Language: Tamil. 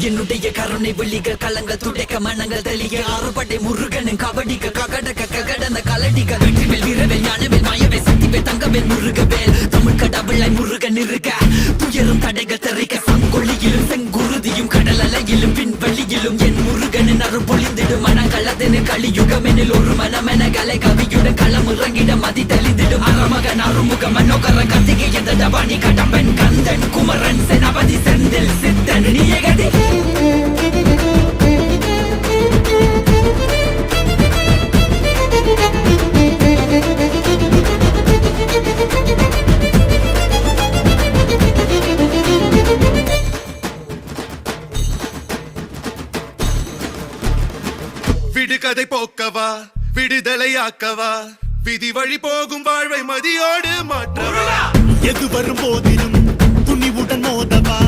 என்னுடைய கருணை விழிகள் கலங்கள் துடைக்க மனங்கள் தெளிய ஆறுபடை முருகனின் கபடிக்க ககடக்க ககடந்த கலடிக்க வெற்றிவேல் வீரவேல் ஞானவேல் மாயவேல் சக்திவேல் தங்கவேல் முருகவேல் தமிழ் கடவுளை முருகன் இருக்க துயரும் தடைகள் தெரிக்க சங்கொழியிலும் செங்குருதியும் கடல் அலையிலும் பின்வெளியிலும் என் முருகனின் அருள் பொழிந்திடும் மனங்களதென கலியுகமெனில் ஒரு மனமென கலை கவியுடன் களம் இறங்கிட மதி தெளிந்திடும் அறமகன் அருமுக மனோகர கத்திகை எந்த டபானி கடம்பன் கந்தன் குமரன் செனபதி செந்தில் சித்தன் நீயகதி விடுகதை போக்கவா விடுதலையாக்கவா விதி வழி போகும் வாழ்வை மதியோடு மாற்றவா எது வரும் போதிலும் துணிவுடன் மோதவா